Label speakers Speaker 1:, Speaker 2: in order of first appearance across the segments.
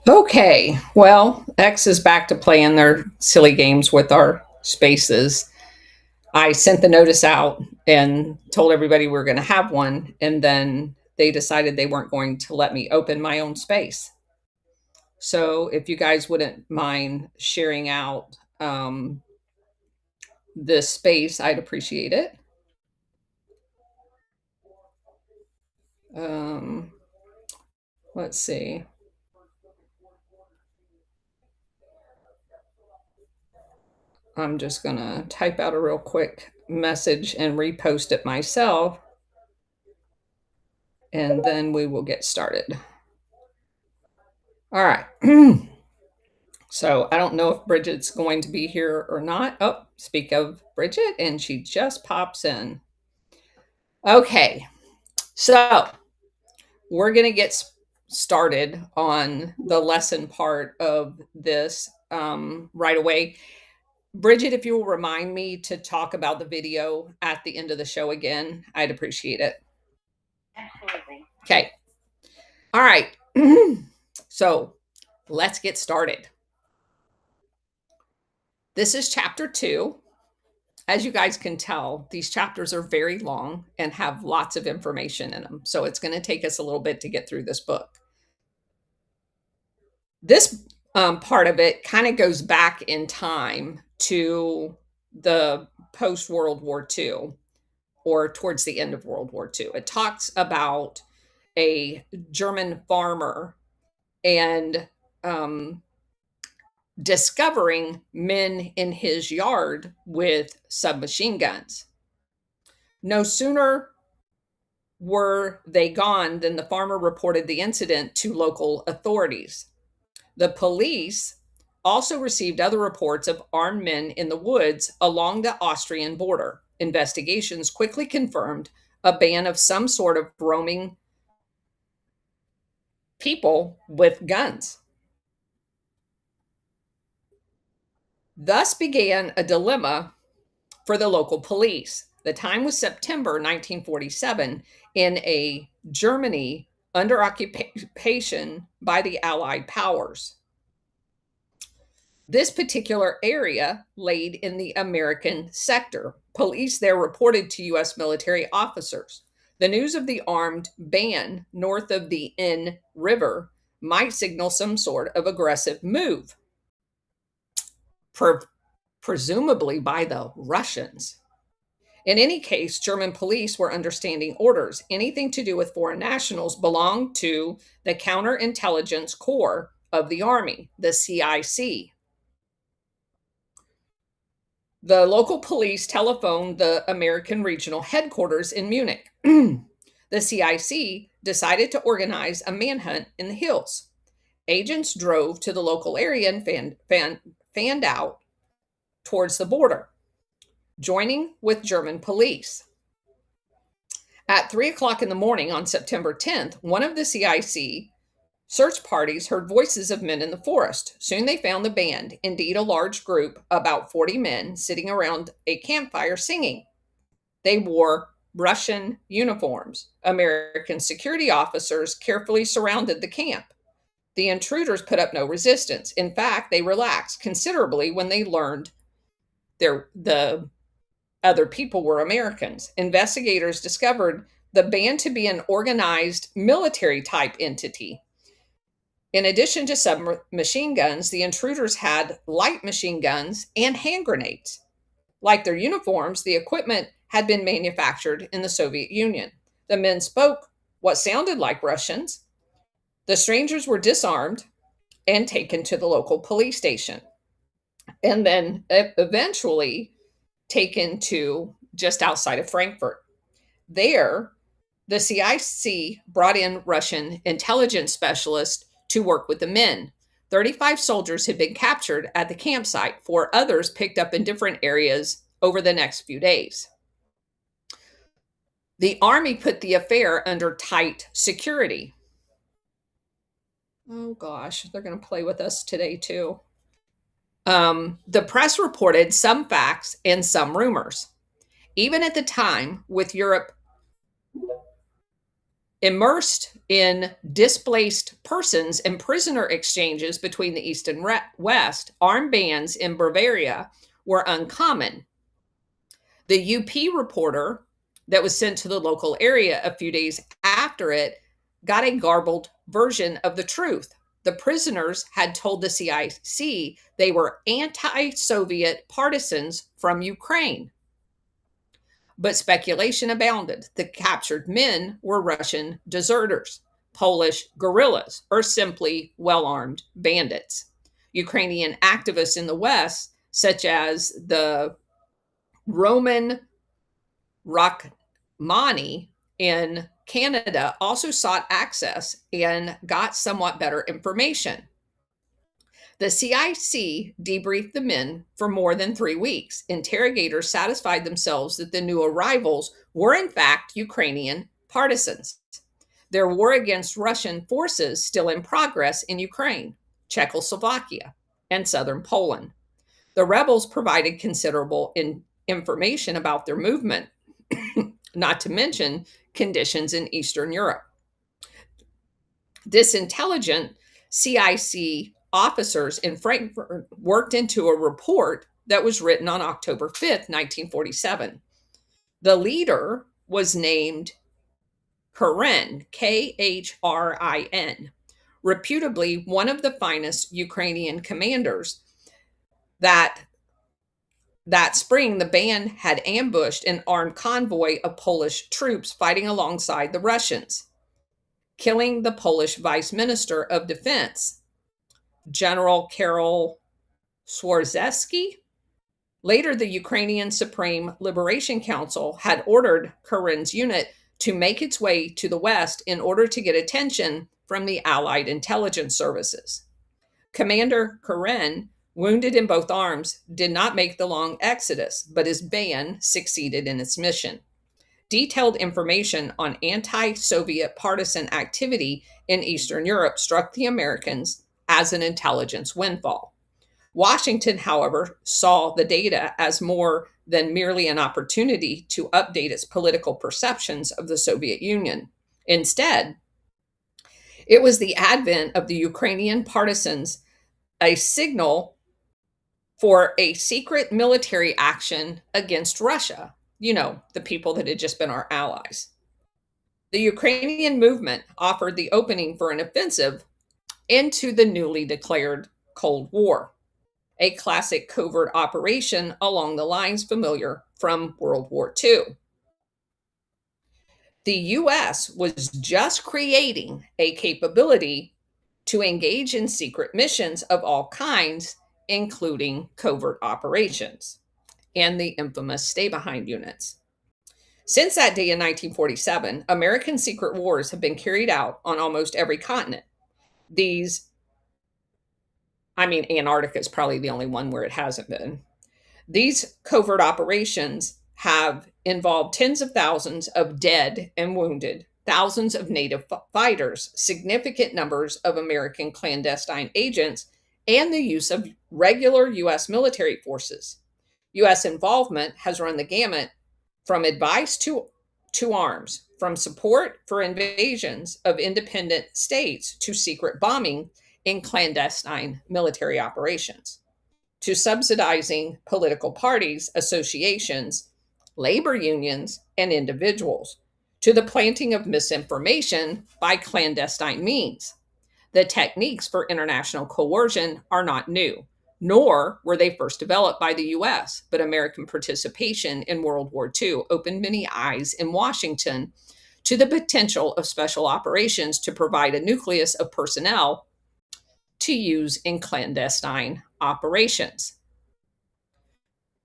Speaker 1: Okay, well, X is back to playing their silly games with our spaces. I sent the notice out and told everybody we are going to have one, and then they decided they weren't going to let me open my own space. So, if you guys wouldn't mind sharing out this space, I'd appreciate it. Um, let's see. I'm just going to type out a real quick message and repost it myself, and then we will get started. All right. So I don't know if Bridget's going to be here or not. Oh, speak of Bridget, and she just pops in. Okay. So we're going to get started on the lesson part of this right away. Bridget, if you will remind me to talk about the video at the end of the show again, I'd appreciate it.
Speaker 2: Absolutely.
Speaker 1: Okay. All right. So let's get started. This is chapter 2. As you guys can tell, these chapters are very long and have lots of information in them. So it's going to take us a little bit to get through this book. This part of it kind of goes back in time to the post World War II, or towards the end of World War II. It talks about a German farmer and discovering men in his yard with submachine guns. No sooner were they gone than the farmer reported the incident to local authorities. The police also received other reports of armed men in the woods along the Austrian border. Investigations quickly confirmed a band of some sort of roaming people with guns. Thus began a dilemma for the local police. The time was September 1947 in a Germany under occupation by the Allied powers. This particular area laid in the American sector. Police there reported to U.S. military officers. The news of the armed band north of the Inn River might signal some sort of aggressive move, presumably by the Russians. In any case, German police were understanding orders. Anything to do with foreign nationals belonged to the Counterintelligence Corps of the Army, the CIC. The local police telephoned the American regional headquarters in Munich. The CIC decided to organize a manhunt in the hills. Agents drove to the local area and fanned out towards the border, joining with German police. At 3 o'clock in the morning on September 10th, one of the CIC search parties heard voices of men in the forest. Soon they found the band, indeed a large group, about 40 men, sitting around a campfire singing. They wore Russian uniforms. American security officers carefully surrounded the camp. The intruders put up no resistance. In fact, they relaxed considerably when they learned the other people were Americans. Investigators discovered the band to be an organized military type entity. In addition to submachine guns, the intruders had light machine guns and hand grenades. Like their uniforms, the equipment had been manufactured in the Soviet Union. The men spoke what sounded like Russians. The strangers were disarmed and taken to the local police station, and then eventually taken to just outside of Frankfurt. There, the CIC brought in Russian intelligence specialists to work with the men. 35 soldiers had been captured at the campsite, 4 others picked up in different areas over the next few days. The Army put the affair under tight security. Oh gosh, they're going to play with us today too. The press reported some facts and some rumors. Even at the time, with Europe immersed in displaced persons and prisoner exchanges between the East and West, armed bands in Bavaria were uncommon. The UP reporter that was sent to the local area a few days after it got a garbled version of the truth. The prisoners had told the CIC they were anti Soviet partisans from Ukraine. But speculation abounded. The captured men were Russian deserters, Polish guerrillas, or simply well armed bandits. Ukrainian activists in the West, such as the Roman Rachmani in Canada, also sought access and got somewhat better information. The CIC debriefed the men for more than 3 weeks. Interrogators satisfied themselves that the new arrivals were, in fact, Ukrainian partisans. Their war against Russian forces still in progress in Ukraine, Czechoslovakia, and southern Poland. The rebels provided considerable information about their movement, not to mention conditions in Eastern Europe. This intelligent CIC officers in Frankfurt worked into a report that was written on October 5th, 1947. The leader was named Khren, Khrin, reputably one of the finest Ukrainian commanders. That spring, the band had ambushed an armed convoy of Polish troops fighting alongside the Russians, killing the Polish Vice Minister of Defense, General Karol Swarzeski. Later, the Ukrainian Supreme Liberation Council had ordered Kren's unit to make its way to the west in order to get attention from the Allied intelligence services. Commander Khren, wounded in both arms, did not make the long exodus, but his band succeeded in its mission. Detailed information on anti Soviet partisan activity in Eastern Europe struck the Americans as an intelligence windfall. Washington, however, saw the data as more than merely an opportunity to update its political perceptions of the Soviet Union. Instead, it was the advent of the Ukrainian partisans a signal for a secret military action against Russia, the people that had just been our allies. The Ukrainian movement offered the opening for an offensive into the newly declared Cold War, a classic covert operation along the lines familiar from World War II. The US was just creating a capability to engage in secret missions of all kinds, including covert operations and the infamous stay behind units. Since that day in 1947, American secret wars have been carried out on almost every continent. These, Antarctica is probably the only one where it hasn't been. These covert operations have involved tens of thousands of dead and wounded, thousands of native fighters, significant numbers of American clandestine agents, and the use of regular U.S. military forces. U.S. involvement has run the gamut from advice to arms, from support for invasions of independent states to secret bombing in clandestine military operations, to subsidizing political parties, associations, labor unions, and individuals, to the planting of misinformation by clandestine means. The techniques for international coercion are not new, nor were they first developed by the US, but American participation in World War II opened many eyes in Washington to the potential of special operations to provide a nucleus of personnel to use in clandestine operations.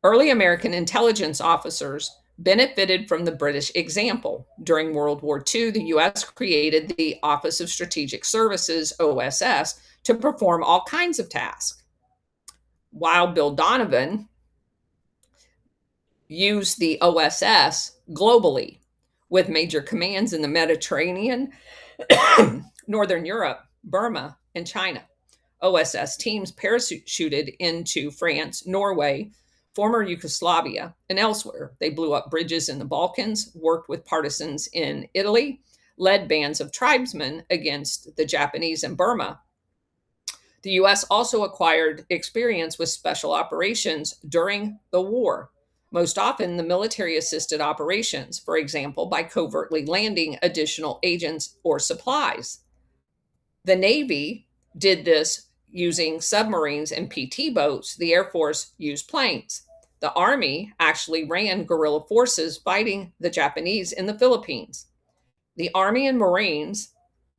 Speaker 1: Early American intelligence officers benefited from the British example. During World War II, the US created the Office of Strategic Services, OSS, to perform all kinds of tasks. While Bill Donovan used the OSS globally with major commands in the Mediterranean, Northern Europe, Burma, and China. OSS teams parachuted into France, Norway, former Yugoslavia and elsewhere. They blew up bridges in the Balkans, worked with partisans in Italy, led bands of tribesmen against the Japanese in Burma. The US also acquired experience with special operations during the war, most often the military assisted operations, for example, by covertly landing additional agents or supplies. The Navy did this using submarines and PT boats. The Air Force used planes. The Army actually ran guerrilla forces fighting the Japanese in the Philippines. The Army and Marines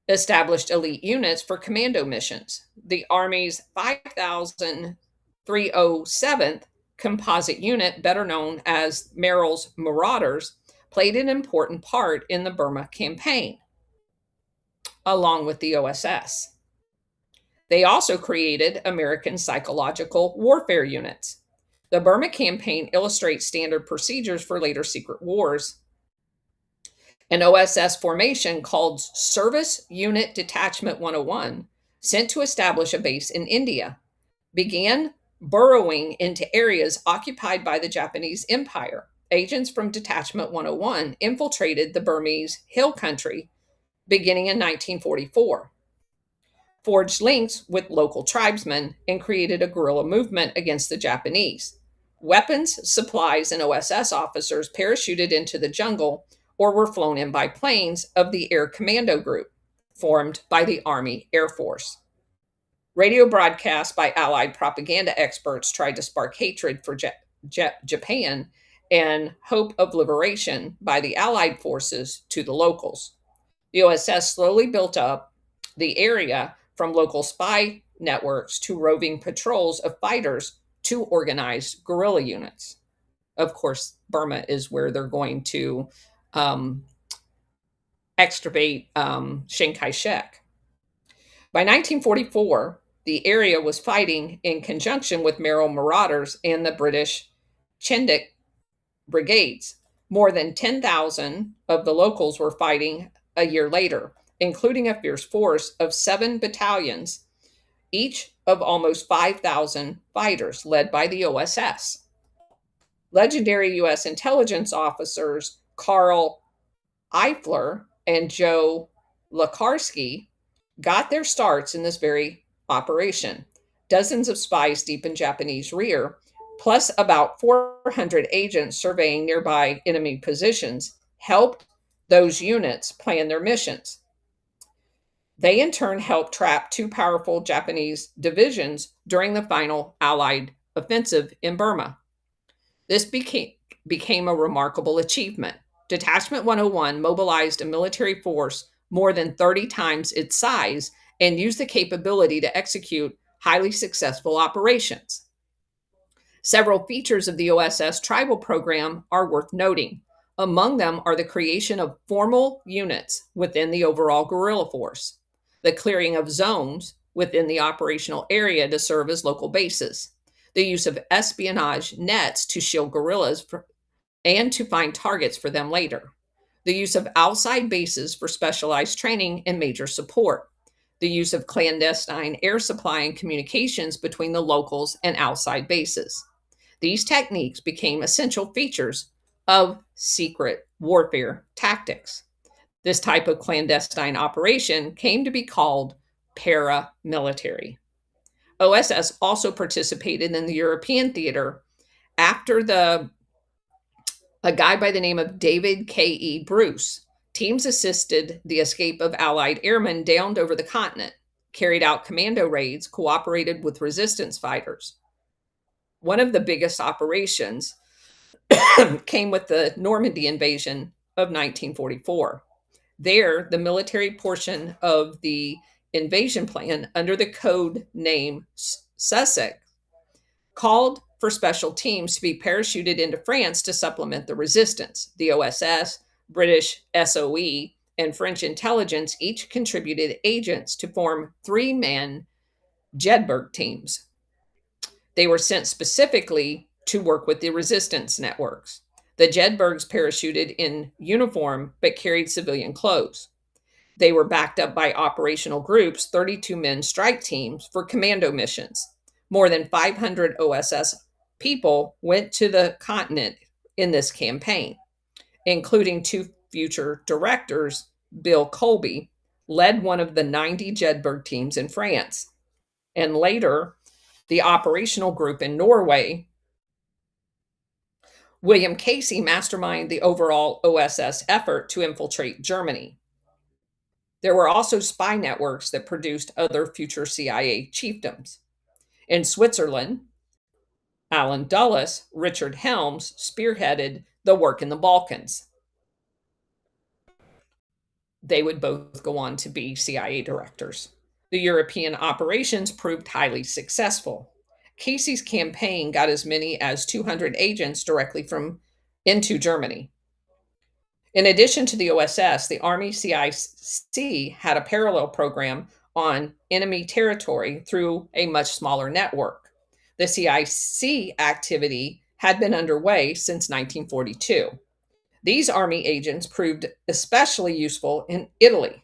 Speaker 1: established elite units for commando missions. The Army's 5,307th Composite Unit, better known as Merrill's Marauders, played an important part in the Burma campaign, along with the OSS. They also created American psychological warfare units. The Burma campaign illustrates standard procedures for later secret wars. An OSS formation called Service Unit Detachment 101, sent to establish a base in India, began burrowing into areas occupied by the Japanese Empire. Agents from Detachment 101 infiltrated the Burmese hill country beginning in 1944, forged links with local tribesmen, and created a guerrilla movement against the Japanese. Weapons, supplies, and OSS officers parachuted into the jungle or were flown in by planes of the Air Commando Group, formed by the Army Air Force. Radio broadcasts by Allied propaganda experts tried to spark hatred for Japan and hope of liberation by the Allied forces to the locals. The OSS slowly built up the area from local spy networks to roving patrols of fighters to organized guerrilla units. Of course, Burma is where they're going to um, extirpate Chiang Kai shek. By 1944, the area was fighting in conjunction with Merrill Marauders and the British Chendik brigades. More than 10,000 of the locals were fighting a year later, including a fierce force of 7 battalions, each of almost 5,000 fighters, led by the OSS. Legendary U.S. intelligence officers Carl Eifler and Joe Lakarsky got their starts in this very operation. Dozens of spies deep in Japanese rear, plus about 400 agents surveying nearby enemy positions, helped those units plan their missions. They in turn helped trap 2 powerful Japanese divisions during the final Allied offensive in Burma. This became a remarkable achievement. Detachment 101 mobilized a military force more than 30 times its size and used the capability to execute highly successful operations. Several features of the OSS tribal program are worth noting. Among them are the creation of formal units within the overall guerrilla force, the clearing of zones within the operational area to serve as local bases, the use of espionage nets to shield guerrillas and to find targets for them later, the use of outside bases for specialized training and major support, the use of clandestine air supply and communications between the locals and outside bases. These techniques became essential features of secret warfare tactics. This type of clandestine operation came to be called paramilitary. OSS also participated in the European theater after a guy by the name of David K.E. Bruce. Teams assisted the escape of Allied airmen downed over the continent, carried out commando raids, cooperated with resistance fighters. One of the biggest operations came with the Normandy invasion of 1944. There, the military portion of the invasion plan, under the code name Sussex, called for special teams to be parachuted into France to supplement the resistance. The OSS, British SOE, and French intelligence each contributed agents to form 3-man Jedburgh teams. They were sent specifically to work with the resistance networks. The Jedburghs parachuted in uniform but carried civilian clothes. They were backed up by operational groups, 32-men strike teams for commando missions. More than 500 OSS people went to the continent in this campaign, including two future directors. Bill Colby led one of the 90 Jedburgh teams in France, and later the operational group in Norway. William Casey masterminded the overall OSS effort to infiltrate Germany. There were also spy networks that produced other future CIA chiefdoms. In Switzerland, Alan Dulles, Richard Helms spearheaded the work in the Balkans. They would both go on to be CIA directors. The European operations proved highly successful. Casey's campaign got as many as 200 agents directly from into Germany. In addition to the OSS, the Army CIC had a parallel program on enemy territory through a much smaller network. The CIC activity had been underway since 1942. These Army agents proved especially useful in Italy.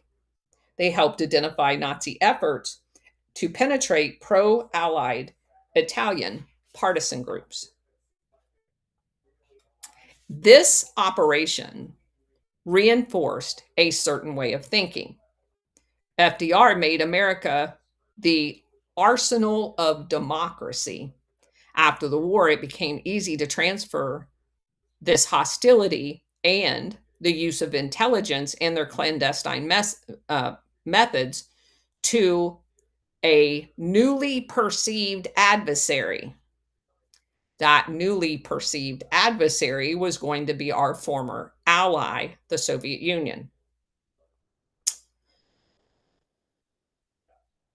Speaker 1: They helped identify Nazi efforts to penetrate pro Allied Italian partisan groups. This operation reinforced a certain way of thinking. FDR made America the arsenal of democracy. After the war, it became easy to transfer this hostility and the use of intelligence and their clandestine methods to a newly perceived adversary. That newly perceived adversary was going to be our former ally, the Soviet Union.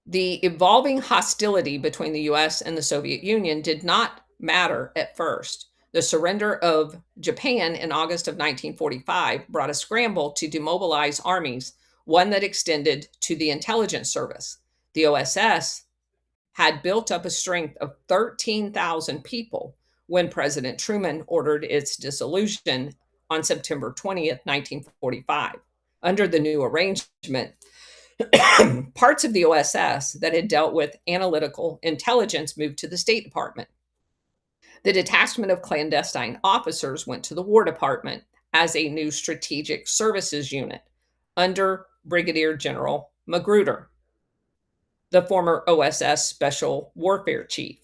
Speaker 1: The evolving hostility between the US and the Soviet Union did not matter at first. The surrender of Japan in August of 1945 brought a scramble to demobilize armies, one that extended to the intelligence service. The OSS had built up a strength of 13,000 people when President Truman ordered its dissolution on September 20th, 1945. Under the new arrangement, parts of the OSS that had dealt with analytical intelligence moved to the State Department. The detachment of clandestine officers went to the War Department as a new strategic services unit under Brigadier General Magruder, the former OSS Special Warfare Chief.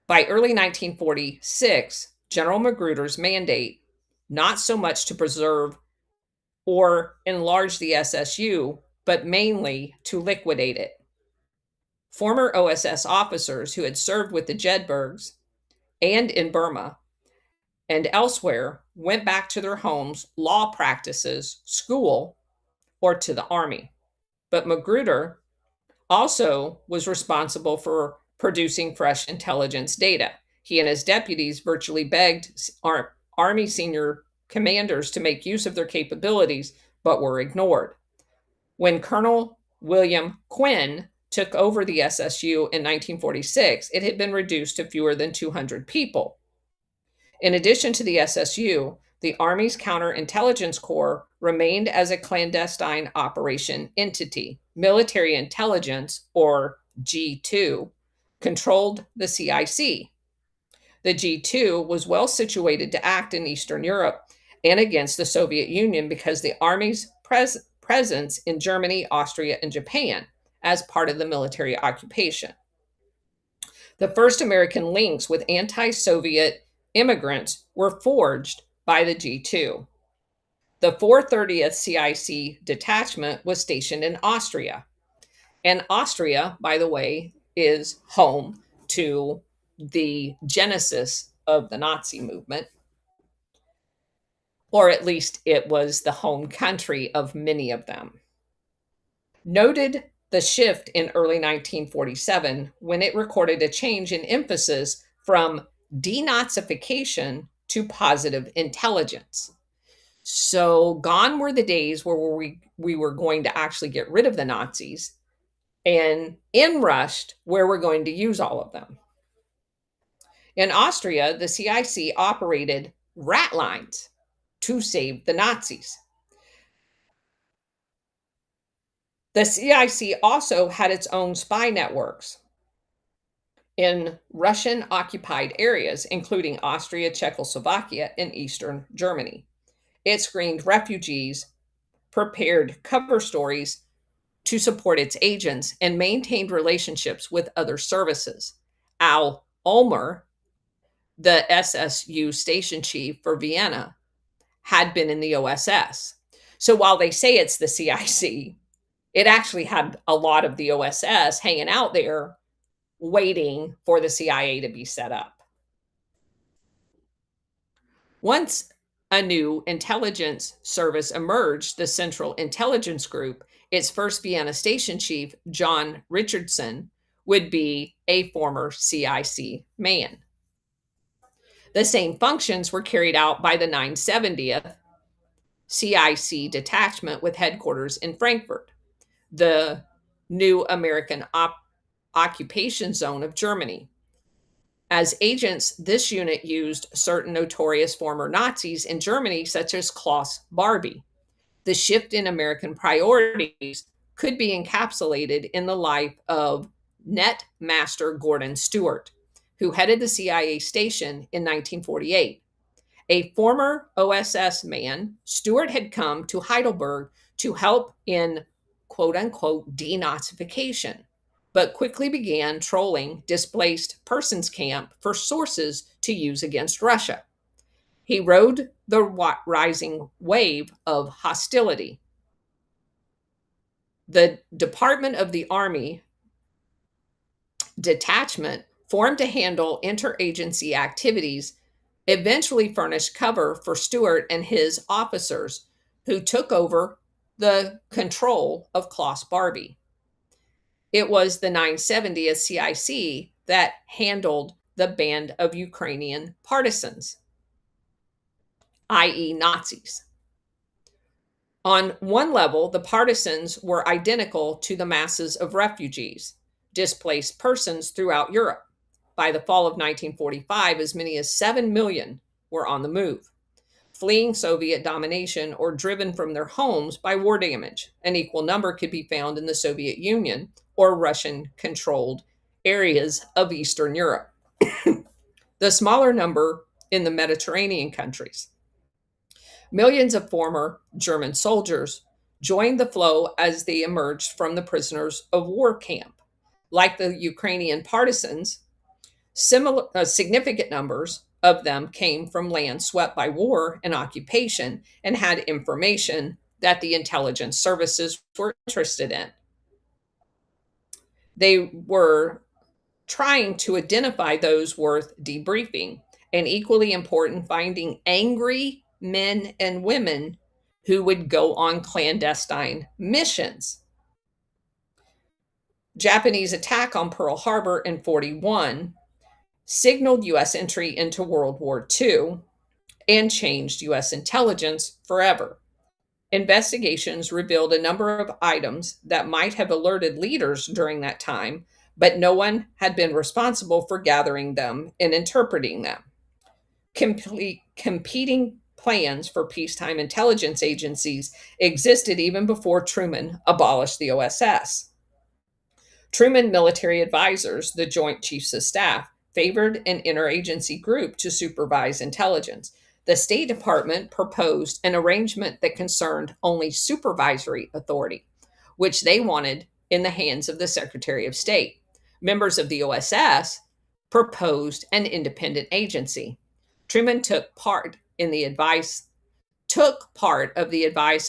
Speaker 1: By early 1946, General Magruder's mandate, not so much to preserve or enlarge the SSU, but mainly to liquidate it. Former OSS officers who had served with the Jedburghs and in Burma and elsewhere went back to their homes, law practices, school, or to the army. But Magruder also was responsible for producing fresh intelligence data. He and his deputies virtually begged Army senior commanders to make use of their capabilities, but were ignored. When Colonel William Quinn took over the SSU in 1946, it had been reduced to fewer than 200 people. In addition to the SSU, the Army's Counterintelligence Corps remained as a clandestine operation entity. Military Intelligence, or G2, controlled the CIC. The G2 was well situated to act in Eastern Europe and against the Soviet Union because the Army's presence in Germany, Austria, and Japan as part of the military occupation. The first American links with anti Soviet immigrants were forged by the G2. The 430th CIC detachment was stationed in Austria. And Austria, by the way, is home to the genesis of the Nazi movement, or at least it was the home country of many of them. Noted the shift in early 1947 when it recorded a change in emphasis from denazification to positive intelligence. So gone were the days where we were going to actually get rid of the Nazis, and in rushed where we're going to use all of them. In Austria, the CIC operated rat lines to save the Nazis. The CIC also had its own spy networks. in Russian occupied areas, including Austria, Czechoslovakia, and Eastern Germany. It screened refugees, prepared cover stories to support its agents, and maintained relationships with other services. Al Ulmer, the SSU station chief for Vienna, had been in the OSS. So while they say it's the CIC, it actually had a lot of the OSS hanging out there waiting for the CIA to be set up. Once a new intelligence service emerged, the Central Intelligence Group, its first Vienna station chief, John Richardson, would be a former CIC man. The same functions were carried out by the 970th CIC detachment with headquarters in Frankfurt, the new American occupation zone of Germany. As agents, this unit used certain notorious former Nazis in Germany, such as Klaus Barbie. The shift in American priorities could be encapsulated in the life of Net Master Gordon Stewart, who headed the CIA station in 1948. A former OSS man, Stewart had come to Heidelberg to help in quote unquote denazification, but quickly began trolling displaced persons camp for sources to use against Russia. He rode the rising wave of hostility. The Department of the Army detachment formed to handle interagency activities eventually furnished cover for Stewart and his officers, who took over the control of Klaus Barbie. It was the 970th CIC that handled the band of Ukrainian partisans, i.e., Nazis. On one level, the partisans were identical to the masses of refugees, displaced persons throughout Europe. By the fall of 1945, as many as 7 million were on the move, fleeing Soviet domination or driven from their homes by war damage. An equal number could be found in the Soviet Union or Russian controlled areas of Eastern Europe. The smaller number in the Mediterranean countries. Millions of former German soldiers joined the flow as they emerged from the prisoners of war camp. Like the Ukrainian partisans, significant numbers of them came from land swept by war and occupation and had information that the intelligence services were interested in. They were trying to identify those worth debriefing, and equally important, finding angry men and women who would go on clandestine missions. Japanese attack on Pearl Harbor in 41 signaled U.S. entry into World War II and changed U.S. intelligence forever. Investigations revealed a number of items that might have alerted leaders during that time, but no one had been responsible for gathering them and interpreting them. Competing plans for peacetime intelligence agencies existed even before Truman abolished the OSS. Truman military advisors, the Joint Chiefs of Staff, favored an interagency group to supervise intelligence. The State Department proposed an arrangement that concerned only supervisory authority, which they wanted in the hands of the Secretary of State. Members of the OSS proposed an independent agency. Truman took part of the advice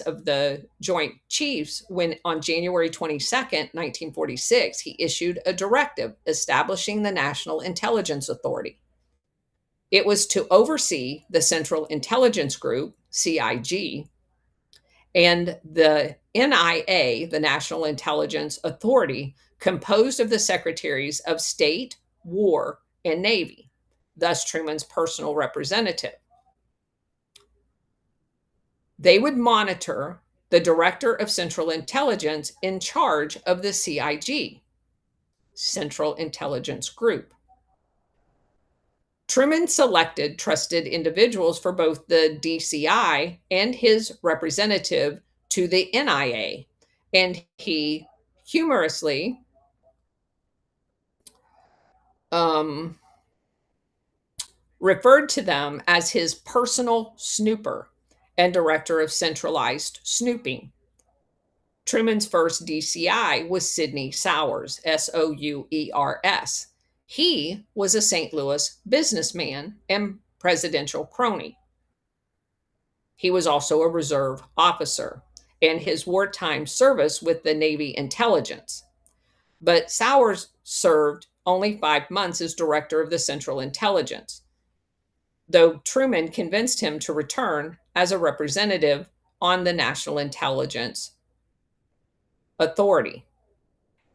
Speaker 1: of the Joint Chiefs when, on January 22nd, 1946, he issued a directive establishing the National Intelligence Authority. It was to oversee the Central Intelligence Group, CIG, and the NIA, the National Intelligence Authority, composed of the Secretaries of State, War, and Navy, thus Truman's personal representative. They would monitor the Director of Central Intelligence in charge of the CIG, Central Intelligence Group. Truman selected trusted individuals for both the DCI and his representative to the NIA, and he humorously um, referred to them as his personal snooper and director of centralized snooping. Truman's first DCI was Sidney Sowers, Sours. He was a St. Louis businessman and presidential crony. He was also a reserve officer, and his wartime service with the Navy intelligence. But Sowers served only 5 months as director of the Central Intelligence, though Truman convinced him to return as a representative on the National Intelligence Authority,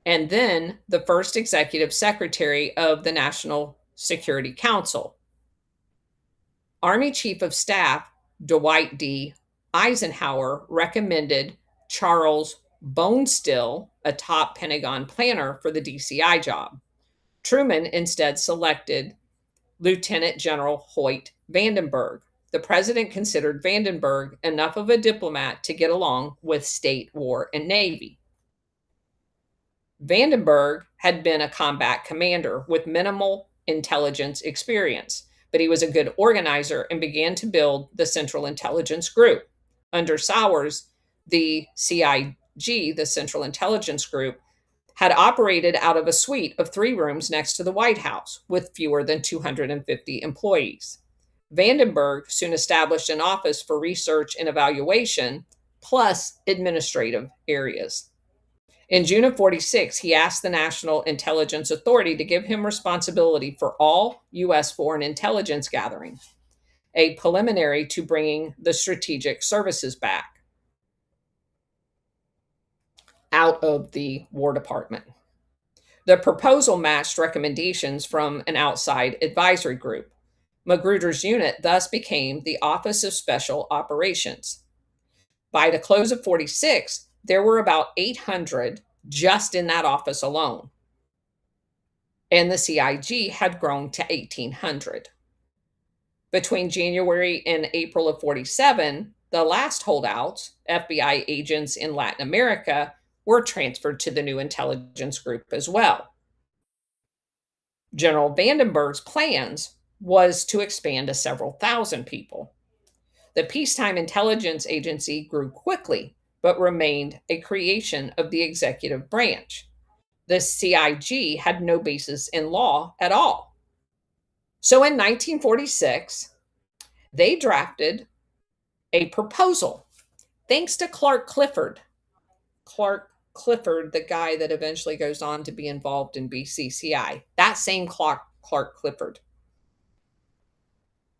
Speaker 1: and then the first executive secretary of the National Security Council. Army Chief of Staff Dwight D. Eisenhower recommended Charles Bonestell, a top Pentagon planner, for the DCI job. Truman instead selected Lieutenant General Hoyt Vandenberg. The president considered Vandenberg enough of a diplomat to get along with State, War, and Navy. Vandenberg had been a combat commander with minimal intelligence experience, but he was a good organizer and began to build the Central Intelligence Group. Under Sowers, the CIG, the Central Intelligence Group, had operated out of a suite of 3 rooms next to the White House with fewer than 250 employees. Vandenberg soon established an office for research and evaluation, plus administrative areas. In June of 46, he asked the National Intelligence Authority to give him responsibility for all U.S. foreign intelligence gathering, a preliminary to bringing the strategic services back out of the War Department. The proposal matched recommendations from an outside advisory group. Magruder's unit thus became the Office of Special Operations. By the close of 46, there were about 800 just in that office alone, and the CIG had grown to 1,800. Between January and April of 47, the last holdouts, FBI agents in Latin America, were transferred to the new intelligence group as well. General Vandenberg's plans was to expand to several thousand people. The Peacetime Intelligence Agency grew quickly, but remained a creation of the executive branch. The CIG had no basis in law at all. So in 1946, they drafted a proposal, thanks to Clark Clifford. Clark Clifford, the guy that eventually goes on to be involved in BCCI, that same Clark Clifford.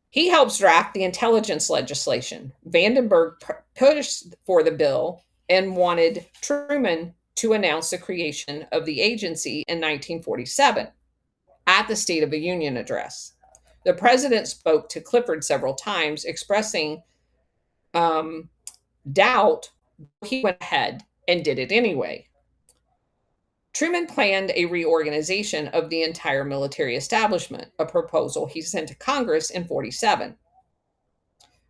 Speaker 1: He helps draft the intelligence legislation. Vandenberg pushed for the bill and wanted Truman to announce the creation of the agency in 1947 at the State of the Union address. The president spoke to Clifford several times, expressing doubt. He went ahead and did it anyway. Truman planned a reorganization of the entire military establishment, a proposal he sent to Congress in 47.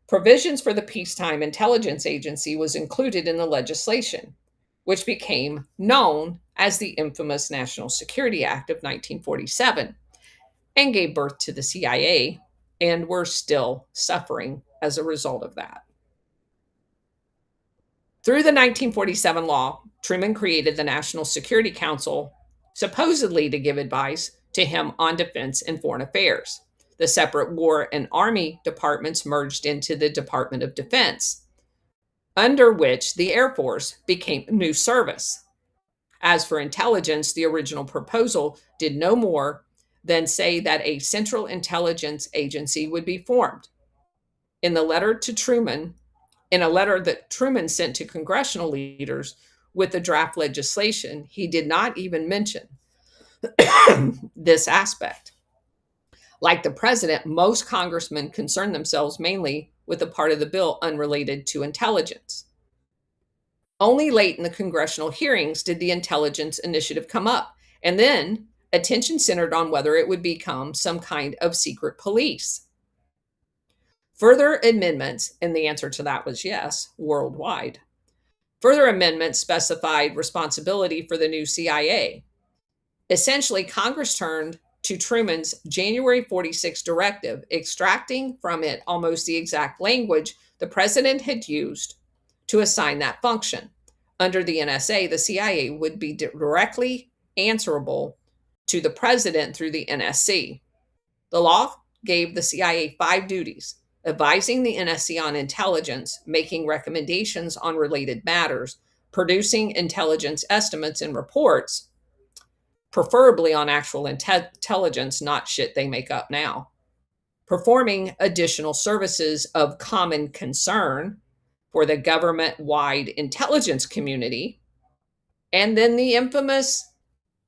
Speaker 1: Provisions for the Peacetime Intelligence Agency was included in the legislation, which became known as the infamous National Security Act of 1947 and gave birth to the CIA, and we're still suffering as a result of that. Through the 1947 law, Truman created the National Security Council, supposedly to give advice to him on defense and foreign affairs. The separate War and Army departments merged into the Department of Defense, under which the Air Force became a new service. As for intelligence, the original proposal did no more than say that a Central Intelligence Agency would be formed. In the letter to Truman, in a letter that Truman sent to congressional leaders with the draft legislation, he did not even mention this aspect. Like the president, most congressmen concerned themselves mainly with the part of the bill unrelated to intelligence. Only late in the congressional hearings did the intelligence initiative come up, and then attention centered on whether it would become some kind of secret police. Further amendments, and the answer to that was yes, worldwide. Further amendments specified responsibility for the new CIA. Essentially, Congress turned to Truman's January 46 directive, extracting from it almost the exact language the president had used to assign that function. Under the NSA, the CIA would be directly answerable to the president through the NSC. The law gave the CIA 5 duties: advising the NSC on intelligence, making recommendations on related matters, producing intelligence estimates and reports, preferably on actual intelligence, not shit they make up now, performing additional services of common concern for the government wide intelligence community, and then the infamous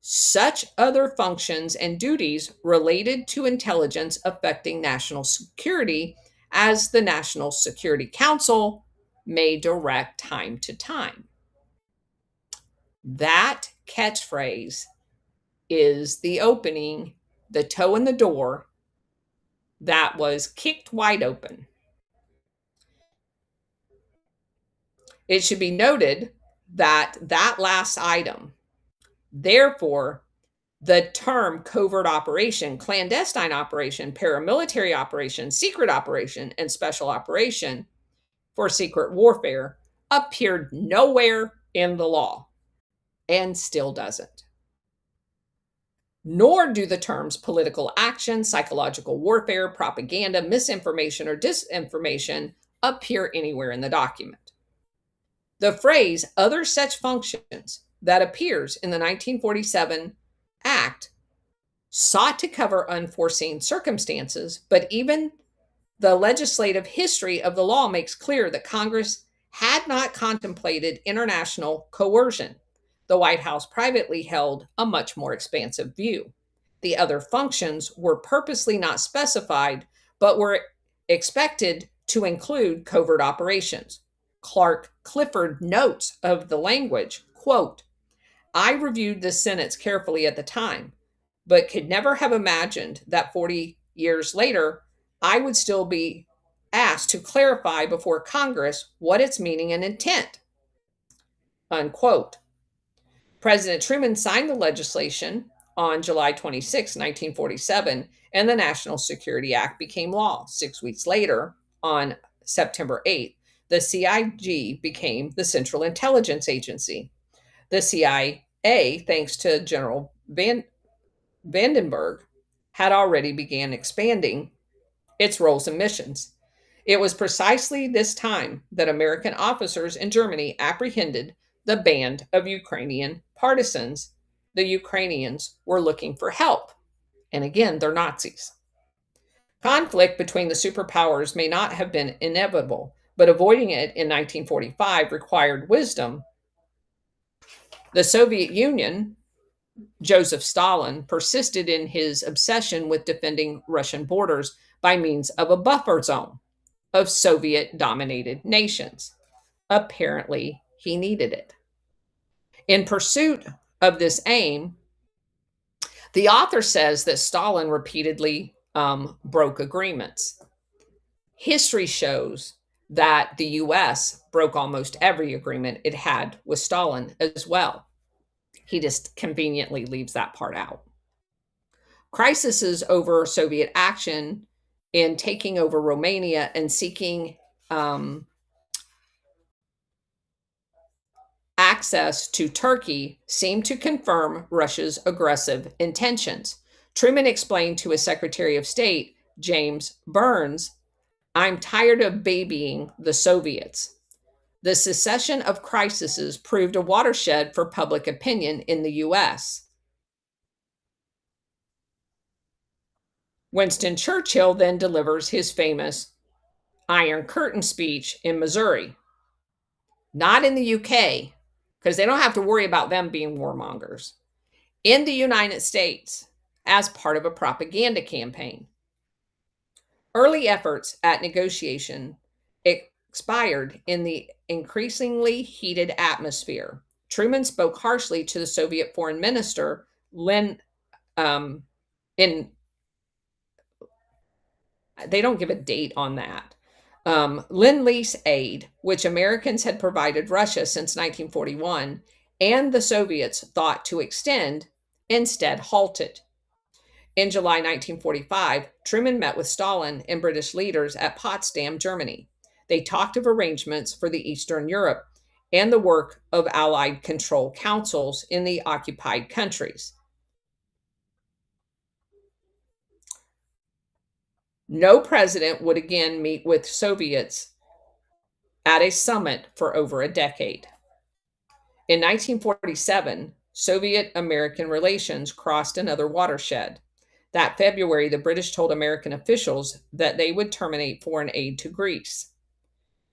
Speaker 1: such other functions and duties related to intelligence affecting national security as the National Security Council may direct time to time. That catchphrase is the opening, the toe in the door that was kicked wide open. It should be noted that that last item, therefore, the term covert operation, clandestine operation, paramilitary operation, secret operation, and special operation for secret warfare appeared nowhere in the law and still doesn't. Nor do the terms political action, psychological warfare, propaganda, misinformation, or disinformation appear anywhere in the document. The phrase other such functions that appears in the 1947 Act sought to cover unforeseen circumstances, but even the legislative history of the law makes clear that Congress had not contemplated international coercion. The White House privately held a much more expansive view. The other functions were purposely not specified, but were expected to include covert operations. Clark Clifford notes of the language, quote, I reviewed this sentence carefully at the time, but could never have imagined that 40 years later, I would still be asked to clarify before Congress what its meaning and intent. Unquote. President Truman signed the legislation on July 26, 1947, and the National Security Act became law. 6 weeks later, on September 8th, the CIG became the Central Intelligence Agency. The CIA, thanks to General Vandenberg, had already began expanding its roles and missions. It was precisely this time that American officers in Germany apprehended the band of Ukrainian partisans. The Ukrainians were looking for help. And again, they're Nazis. Conflict between the superpowers may not have been inevitable, but avoiding it in 1945 required wisdom. The Soviet Union, Joseph Stalin, persisted in his obsession with defending Russian borders by means of a buffer zone of Soviet dominated nations. Apparently, he needed it. In pursuit of this aim, the author says that Stalin repeatedly broke agreements. History shows that the US broke almost every agreement it had with Stalin as well. He just conveniently leaves that part out. Crises over Soviet action in taking over Romania and seeking access to Turkey seemed to confirm Russia's aggressive intentions. Truman explained to his Secretary of State, James Burns, I'm tired of babying the Soviets. The succession of crises proved a watershed for public opinion in the US. Winston Churchill then delivers his famous Iron Curtain speech in Missouri, not in the UK, because they don't have to worry about them being warmongers, in the United States as part of a propaganda campaign. Early efforts at negotiation expired in the increasingly heated atmosphere. Truman spoke harshly to the Soviet foreign minister, in they don't give a date on that. Lend-Lease aid, which Americans had provided Russia since 1941, and the Soviets thought to extend, instead halted. In July 1945, Truman met with Stalin and British leaders at Potsdam, Germany. They talked of arrangements for the Eastern Europe and the work of Allied control councils in the occupied countries. No president would again meet with Soviets at a summit for over a decade. In 1947, Soviet American relations crossed another watershed. That February, the British told American officials that they would terminate foreign aid to Greece.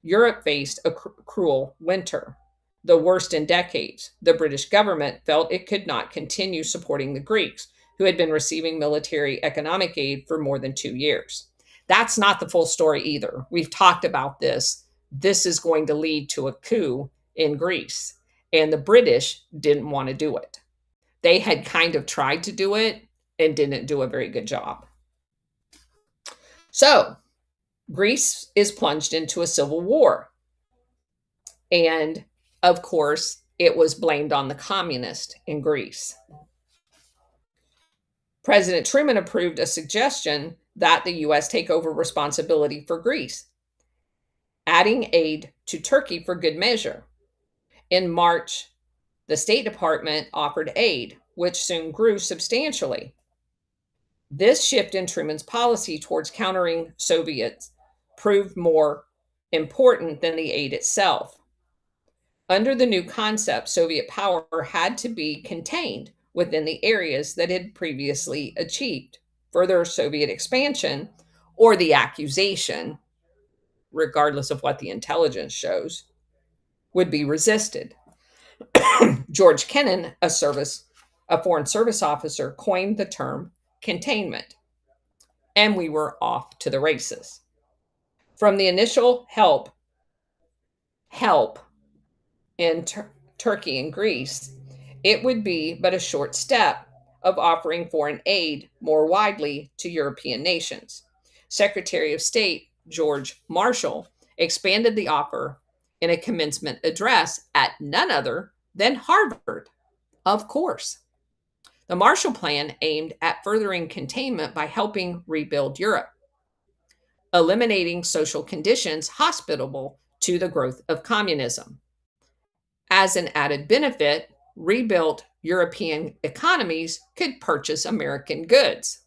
Speaker 1: Europe faced a cruel winter, the worst in decades. The British government felt it could not continue supporting the Greeks, who had been receiving military economic aid for more than 2 years. That's not the full story either. We've talked about this. This is going to lead to a coup in Greece, and the British didn't want to do it. They had kind of tried to do it and didn't do a very good job. So, Greece is plunged into a civil war. And of course, it was blamed on the communists in Greece. President Truman approved a suggestion that the U.S. take over responsibility for Greece, adding aid to Turkey for good measure. In March, the State Department offered aid, which soon grew substantially. This shift in Truman's policy towards countering Soviets proved more important than the aid itself. Under the new concept, Soviet power had to be contained within the areas that had previously achieved. Further Soviet expansion, or the accusation, regardless of what the intelligence shows, would be resisted. George Kennan, a foreign service officer, coined the term containment, and we were off to the races. From the initial help in Turkey and Greece, it would be but a short step of offering foreign aid more widely to European nations. Secretary of State George Marshall expanded the offer in a commencement address at none other than Harvard, of course. The Marshall Plan aimed at furthering containment by helping rebuild Europe, eliminating social conditions hospitable to the growth of communism. As an added benefit, rebuilt European economies could purchase American goods.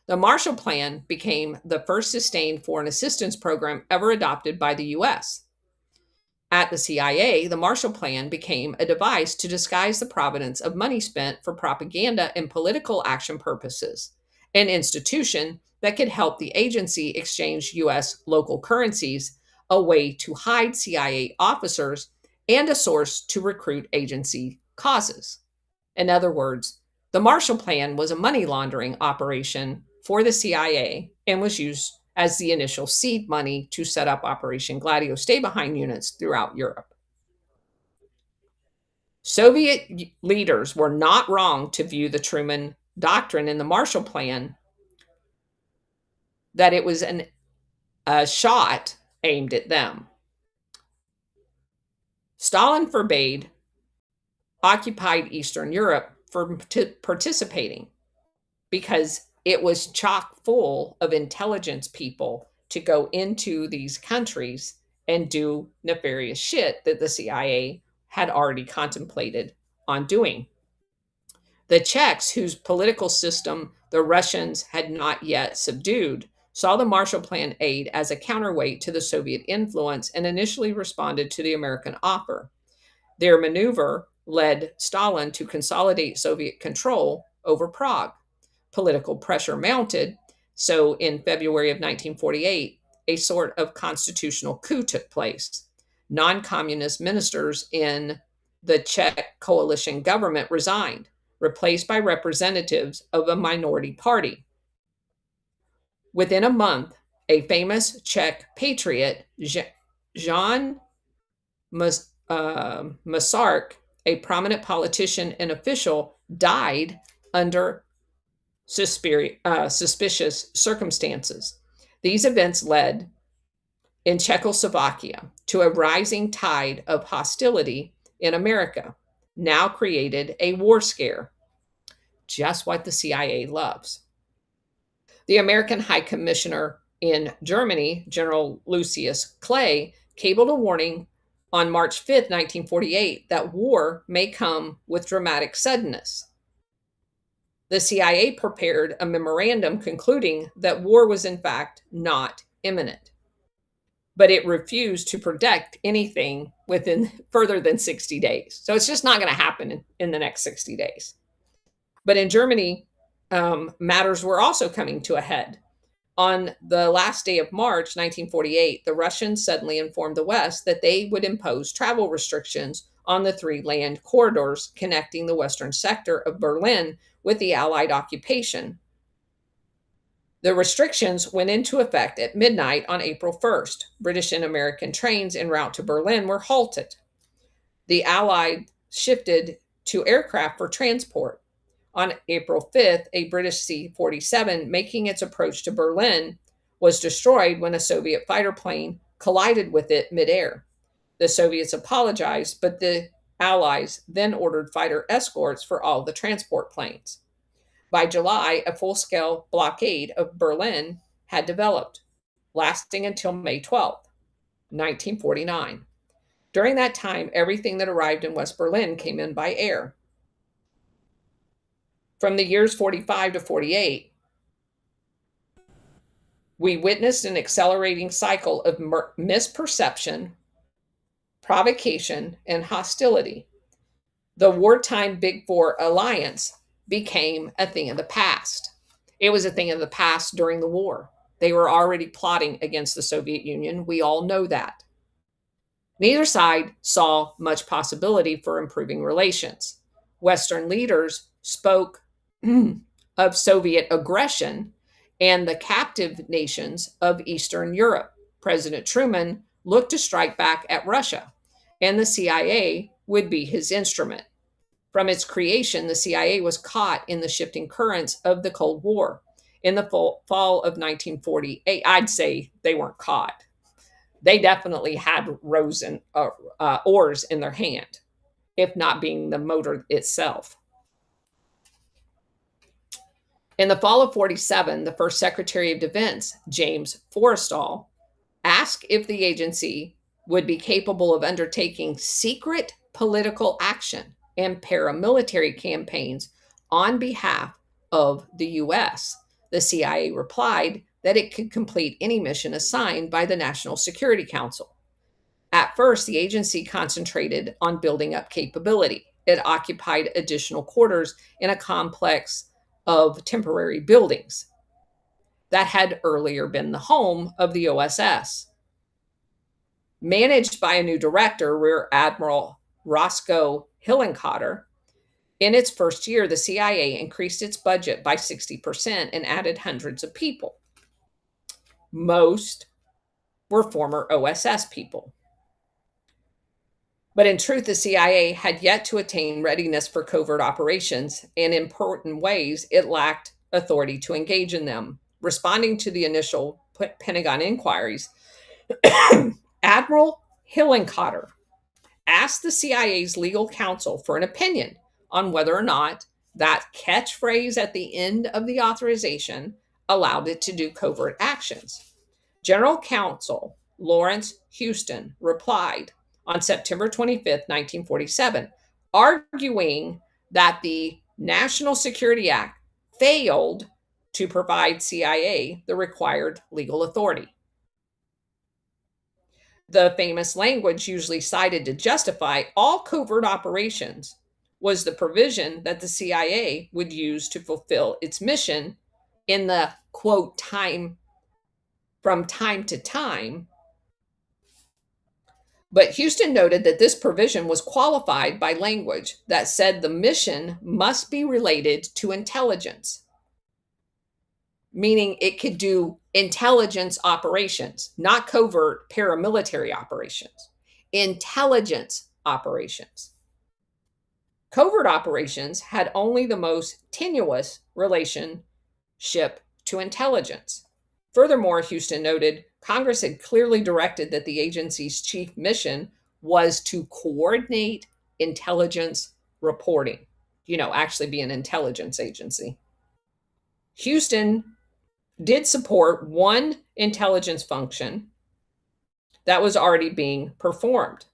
Speaker 1: The Marshall Plan became the first sustained foreign assistance program ever adopted by the U.S. At the CIA, the Marshall Plan became a device to disguise the provenance of money spent for propaganda and political action purposes, an institution that could help the agency exchange U.S. local currencies, a way to hide CIA officers, and a source to recruit agency causes. In other words, the Marshall Plan was a money laundering operation for the CIA and was used as the initial seed money to set up Operation Gladio stay behind units throughout Europe. Soviet leaders were not wrong to view the Truman Doctrine in the Marshall Plan that it was a shot aimed at them. Stalin forbade occupied Eastern Europe from participating because it was chock full of intelligence people to go into these countries and do nefarious shit that the CIA had already contemplated on doing. The Czechs, whose political system the Russians had not yet subdued, saw the Marshall Plan aid as a counterweight to the Soviet influence and initially responded to the American offer. Their maneuver led Stalin to consolidate Soviet control over Prague. Political pressure mounted, so in February of 1948, a sort of constitutional coup took place. Non communist ministers in the Czech coalition government resigned, replaced by representatives of a minority party. Within a month, a famous Czech patriot, Jan Masaryk, a prominent politician and official, died under suspicious circumstances. These events led in Czechoslovakia to a rising tide of hostility in America, now created a war scare. just what the CIA loves. The American High Commissioner in Germany, General Lucius Clay, cabled a warning on March 5th, 1948, that war may come with dramatic suddenness. The CIA prepared a memorandum concluding that war was, in fact, not imminent, but it refused to predict anything within further than 60 days. So it's just not going to happen in the next 60 days. But in Germany, matters were also coming to a head. On the last day of March 1948, the Russians suddenly informed the West that they would impose travel restrictions on the three land corridors connecting the western sector of Berlin with the Allied occupation. The restrictions went into effect at midnight on April 1st. British and American trains en route to Berlin were halted. The Allied shifted to aircraft for transport. On April 5th, a British C-47 making its approach to Berlin was destroyed when a Soviet fighter plane collided with it midair. The Soviets apologized, but the Allies then ordered fighter escorts for all the transport planes. By July, a full-scale blockade of Berlin had developed, lasting until May 12th, 1949. During that time, everything that arrived in West Berlin came in by air. From the years 45 to 48, we witnessed an accelerating cycle of misperception, provocation, and hostility. The wartime Big Four alliance became a thing of the past. It was a thing of the past during the war. They were already plotting against the Soviet Union. We all know that. Neither side saw much possibility for improving relations. Western leaders spoke of Soviet aggression and the captive nations of Eastern Europe. President Truman looked to strike back at Russia, and the CIA would be his instrument. From its creation, the CIA was caught in the shifting currents of the Cold War. In the fall of 1948, I'd say they weren't caught. They definitely had oars in their hand, if not being the motor itself. In the fall of 47, the first Secretary of Defense, James Forrestal, asked if the agency would be capable of undertaking secret political action and paramilitary campaigns on behalf of the U.S. The CIA replied that it could complete any mission assigned by the National Security Council. At first, the agency concentrated on building up capability. It occupied additional quarters in a complex of temporary buildings that had earlier been the home of the OSS. Managed by a new director, Rear Admiral Roscoe Hillenkotter, in its first year, the CIA increased its budget by 60% and added hundreds of people. Most were former OSS people. But in truth, the CIA had yet to attain readiness for covert operations, and in important ways, it lacked authority to engage in them. Responding to the initial Pentagon inquiries, Admiral Hillenkotter asked the CIA's legal counsel for an opinion on whether or not that catchphrase at the end of the authorization allowed it to do covert actions. General Counsel Lawrence Houston replied on September 25th, 1947, arguing that the National Security Act failed to provide CIA the required legal authority. The famous language usually cited to justify all covert operations was the provision that the CIA would use to fulfill its mission in the quote time from time to time. But Houston noted that this provision was qualified by language that said the mission must be related to intelligence, meaning it could do intelligence operations, not covert paramilitary operations, intelligence operations. Covert operations had only the most tenuous relationship to intelligence. Furthermore, Houston noted, Congress had clearly directed that the agency's chief mission was to coordinate intelligence reporting. actually be an intelligence agency. Houston did support one intelligence function that was already being performed.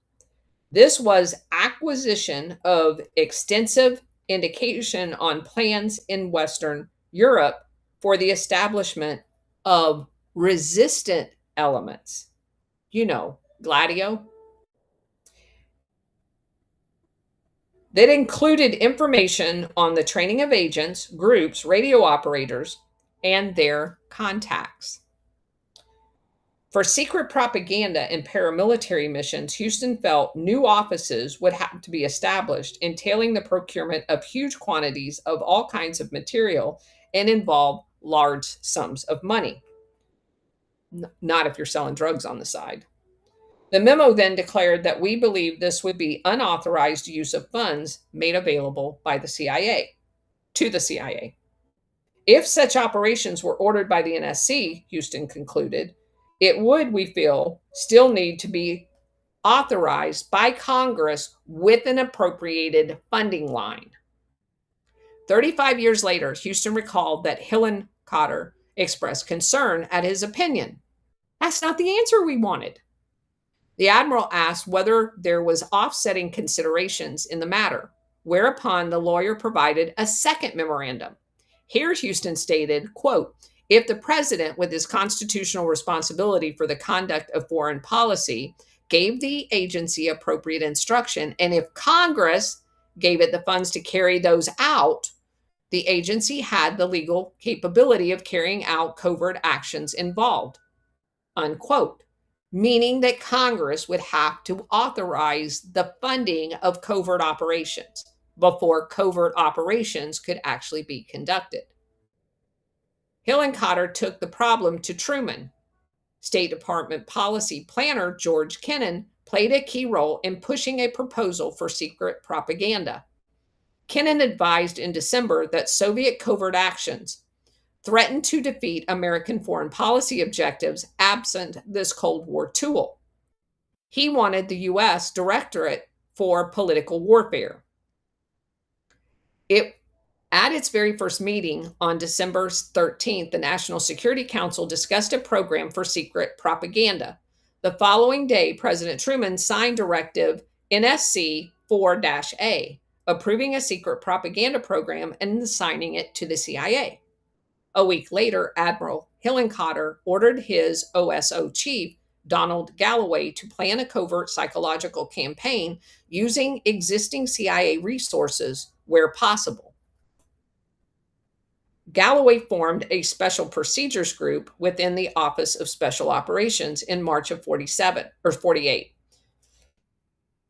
Speaker 1: This was acquisition of extensive indication on plans in Western Europe for the establishment of resistant elements. Gladio. That included information on the training of agents, groups, radio operators, and their contacts. For secret propaganda and paramilitary missions, Houston felt new offices would have to be established, entailing the procurement of huge quantities of all kinds of material and involve large sums of money. Not if you're selling drugs on the side. The memo then declared that we believe this would be unauthorized use of funds made available by the CIA to the CIA. If such operations were ordered by the NSC, Houston concluded, it would, we feel, still need to be authorized by Congress with an appropriated funding line. 35 years later, Houston recalled that Hillenkotter expressed concern at his opinion. That's not the answer we wanted. The admiral asked whether there was offsetting considerations in the matter, whereupon the lawyer provided a second memorandum. Here, Houston stated, quote, if the president, with his constitutional responsibility for the conduct of foreign policy, gave the agency appropriate instruction, and if Congress gave it the funds to carry those out, the agency had the legal capability of carrying out covert actions involved, unquote, meaning that Congress would have to authorize the funding of covert operations before covert operations could actually be conducted. Hillenkotter took the problem to Truman. State Department policy planner George Kennan played a key role in pushing a proposal for secret propaganda. Kennan advised in December that Soviet covert actions threatened to defeat American foreign policy objectives absent this Cold War tool. He wanted the U.S. Directorate for Political Warfare. At its very first meeting on December 13th, the National Security Council discussed a program for secret propaganda. The following day, President Truman signed Directive NSC 4-A, approving a secret propaganda program and assigning it to the CIA. A week later, Admiral Hillenkotter ordered his OSO chief, Donald Galloway, to plan a covert psychological campaign using existing CIA resources where possible. Galloway formed a special procedures group within the Office of Special Operations in March of 48.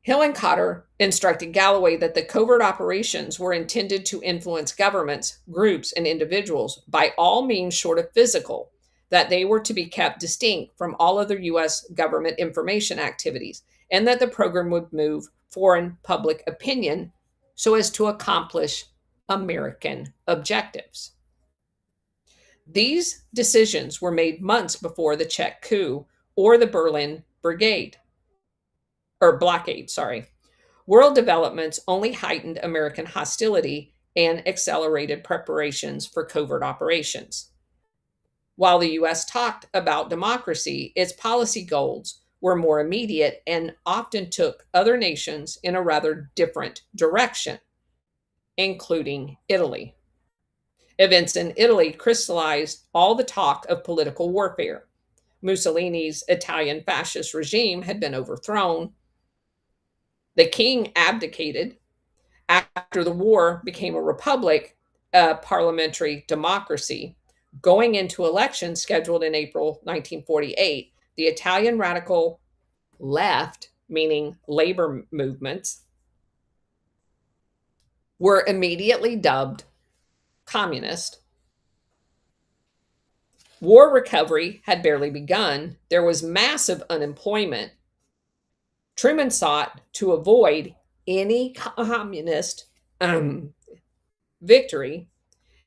Speaker 1: Hillenkotter instructed Galloway that the covert operations were intended to influence governments, groups, and individuals by all means short of physical, that they were to be kept distinct from all other U.S. government information activities, and that the program would move foreign public opinion so as to accomplish American objectives. These decisions were made months before the Czech coup or the Berlin blockade. World developments only heightened American hostility and accelerated preparations for covert operations. While the U.S. talked about democracy, its policy goals were more immediate and often took other nations in a rather different direction, including Italy. Events in Italy crystallized all the talk of political warfare. Mussolini's Italian fascist regime had been overthrown. The king abdicated. After the war became a republic, a parliamentary democracy. Going into elections scheduled in April 1948, the Italian radical left, meaning labor movements, were immediately dubbed communist. War recovery had barely begun. There was massive unemployment. Truman sought to avoid any communist victory.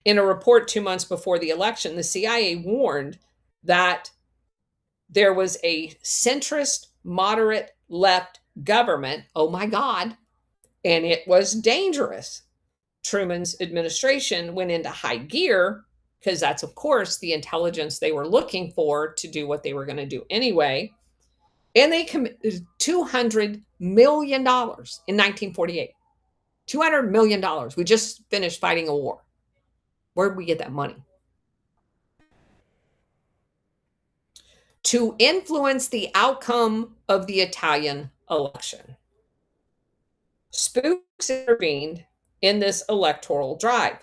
Speaker 1: In a report 2 months before the election, the CIA warned that there was a centrist, moderate left government. Oh my God. And it was dangerous. Truman's administration went into high gear because that's, of course, the intelligence they were looking for to do what they were going to do anyway. And they committed $200 million in 1948. $200 million. We just finished fighting a war. Where did we get that money? To influence the outcome of the Italian election. Spooks intervened in this electoral drive.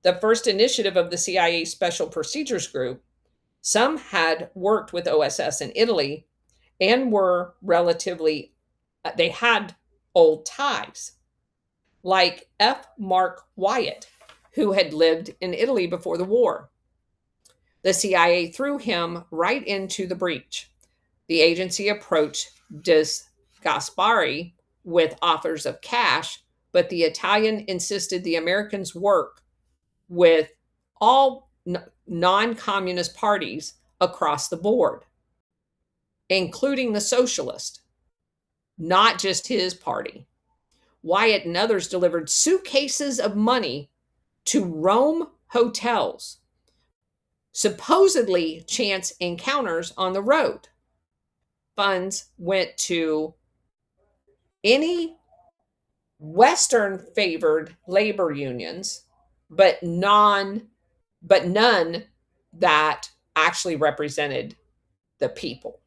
Speaker 1: The first initiative of the CIA Special Procedures Group, some had worked with OSS in Italy and were relatively, they had old ties, like F. Mark Wyatt, who had lived in Italy before the war. The CIA threw him right into the breach. The agency approached Dis Gaspari with offers of cash, but the Italian insisted the Americans work with all non communist parties across the board, including the socialist, not just his party. Wyatt and others delivered suitcases of money to Rome hotels, supposedly chance encounters on the road. Funds went to any Western favored labor unions, but none that actually represented the people.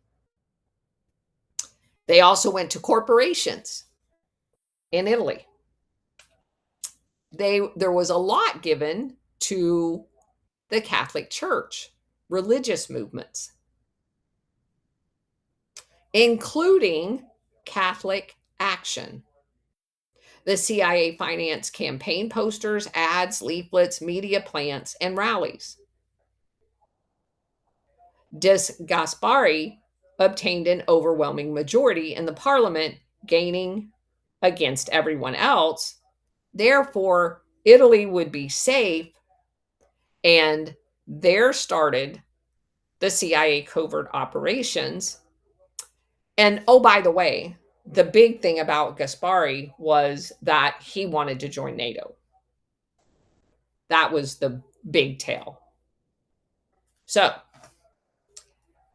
Speaker 1: They also went to corporations in Italy. There was a lot given to the Catholic Church, religious movements, including Catholic Action. The CIA financed campaign posters, ads, leaflets, media plants, and rallies. Dis Gaspari obtained an overwhelming majority in the parliament, gaining against everyone else. Therefore, Italy would be safe, and there started the CIA covert operations. And oh, by the way, the big thing about Gaspari was that he wanted to join NATO. That was the big tale. So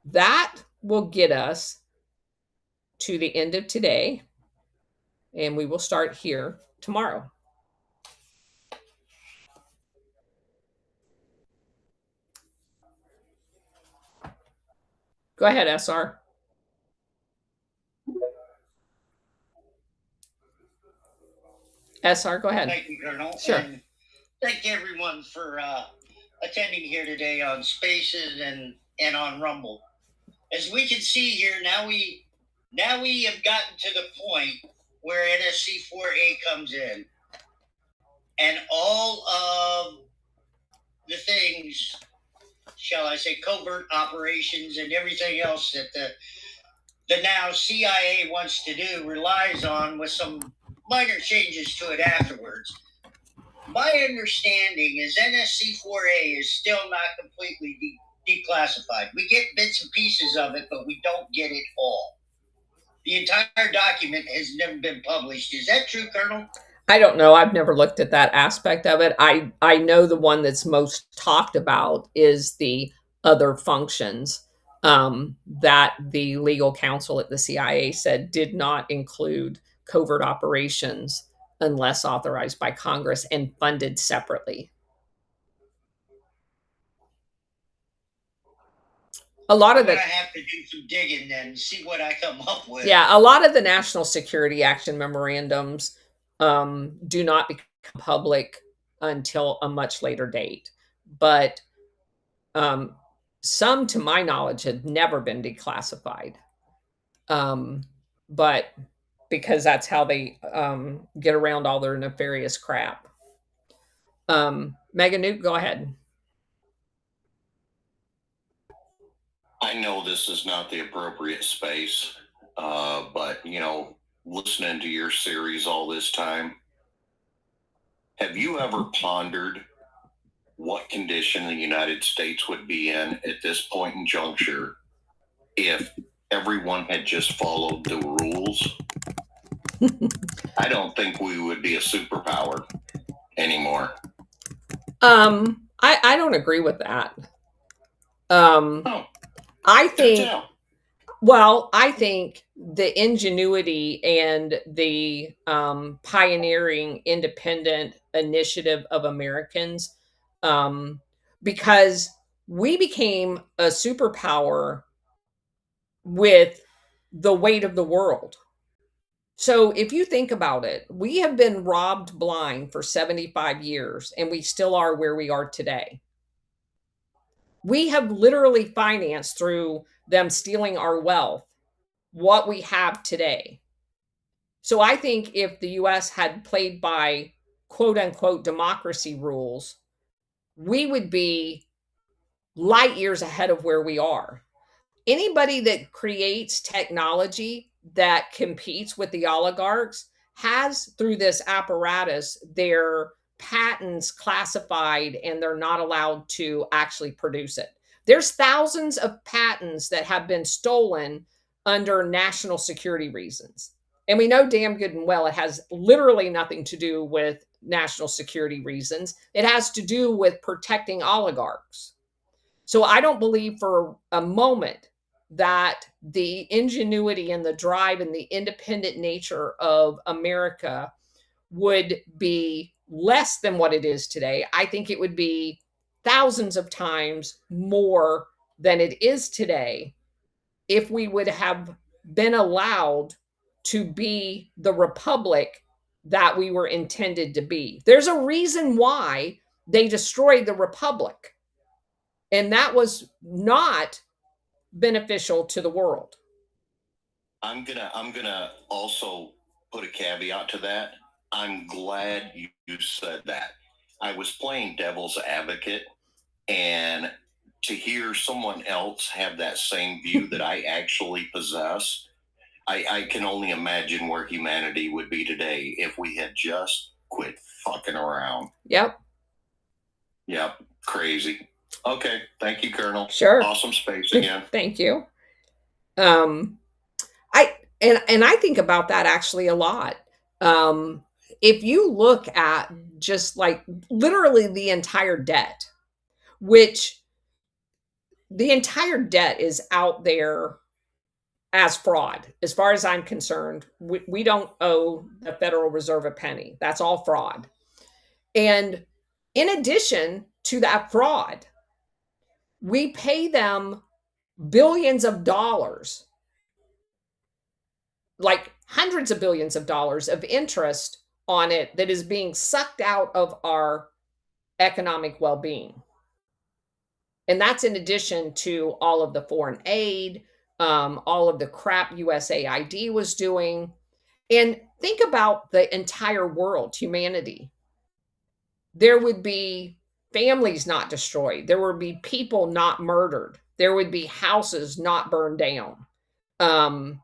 Speaker 1: that will get us to the end of today, and we will start here tomorrow. Go ahead, SR. SR, go ahead.
Speaker 2: Thank you, Colonel.
Speaker 1: Sure.
Speaker 2: And thank everyone for attending here today on Spaces and on Rumble. As we can see here, now we have gotten to the point where NSC 4A comes in, and all of the things, shall I say, covert operations and everything else that the now CIA wants to do relies on, with some minor changes to it afterwards. My understanding is NSC 4A is still not completely declassified. We get bits and pieces of it, but we don't get it all. The entire document has never been published. Is that true, Colonel?
Speaker 1: I don't know. I've never looked at that aspect of it. I know the one that's most talked about is the other functions that the legal counsel at the CIA said did not include covert operations unless authorized by Congress and funded separately. A lot of
Speaker 2: I have to do some digging then and see what I come up with.
Speaker 1: Yeah, a lot of the National Security Action memorandums do not become public until a much later date. But some, to my knowledge, had never been declassified. But because that's how they get around all their nefarious crap. Megan Newt, go ahead.
Speaker 3: I know this is not the appropriate space, but, listening to your series all this time, have you ever pondered what condition the United States would be in at this point in juncture if everyone had just followed the rules? I don't think we would be a superpower. anymore.
Speaker 1: I don't agree with that.
Speaker 3: Oh,
Speaker 1: I
Speaker 3: do
Speaker 1: think
Speaker 3: tell.
Speaker 1: Well, I think the ingenuity and the pioneering independent initiative of Americans, um, because we became a superpower with the weight of the world. So if you think about it, we have been robbed blind for 75 years and we still are where we are today. We have literally financed through them stealing our wealth what we have today. So I think if the US had played by quote unquote democracy rules, we would be light years ahead of where we are. Anybody that creates technology that competes with the oligarchs has, through this apparatus, their patents classified and they're not allowed to actually produce it. There's thousands of patents that have been stolen under national security reasons. And we know damn good and well it has literally nothing to do with national security reasons. It has to do with protecting oligarchs. So I don't believe for a moment that the ingenuity and the drive and the independent nature of America would be less than what it is today. I think it would be thousands of times more than it is today if we would have been allowed to be the republic that we were intended to be. There's a reason why they destroyed the republic, and that was not beneficial to the world.
Speaker 3: I'm gonna also put a caveat to that. I'm glad you said that. I was playing devil's advocate, and to hear someone else have that same view that I actually possess, I can only imagine where humanity would be today if we had just quit fucking around.
Speaker 1: Yep.
Speaker 3: Yep, crazy. Okay, thank you, Colonel.
Speaker 1: Sure.
Speaker 3: Awesome space again.
Speaker 1: Thank you. Um, and I think about that actually a lot. Um, if you look at just like literally the entire debt, which the entire debt is out there as fraud. As far as I'm concerned, we don't owe the Federal Reserve a penny. That's all fraud. And in addition to that fraud, we pay them billions of dollars, like hundreds of billions of dollars of interest on it that is being sucked out of our economic well being. And that's in addition to all of the foreign aid, all of the crap USAID was doing. And think about the entire world, humanity. There would be families not destroyed, there would be people not murdered, there would be houses not burned down. Um,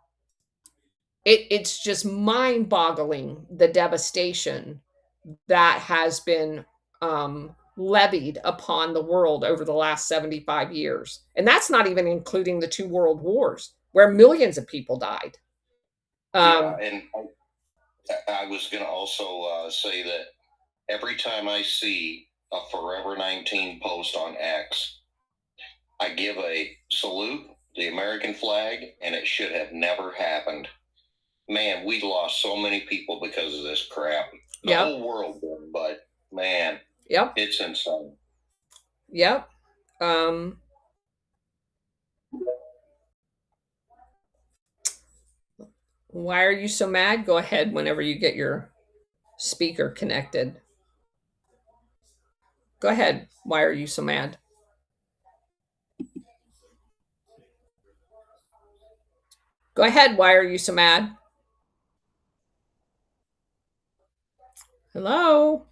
Speaker 1: it's just mind boggling the devastation that has been levied upon the world over the last 75 years. And that's not even including the two world wars where millions of people died.
Speaker 3: Yeah, and I was going to also say that every time I see a Forever 19 post on X, I give a salute, the American flag, and it should have never happened. Man, we lost so many people because of this crap. The
Speaker 1: Yep.
Speaker 3: whole world did, but man,
Speaker 1: Yep.
Speaker 3: it's insane.
Speaker 1: Yep. Why are you so mad? Go ahead whenever you get your speaker connected. Go ahead. Why are you so mad? Go ahead. Why are you so mad? Hello?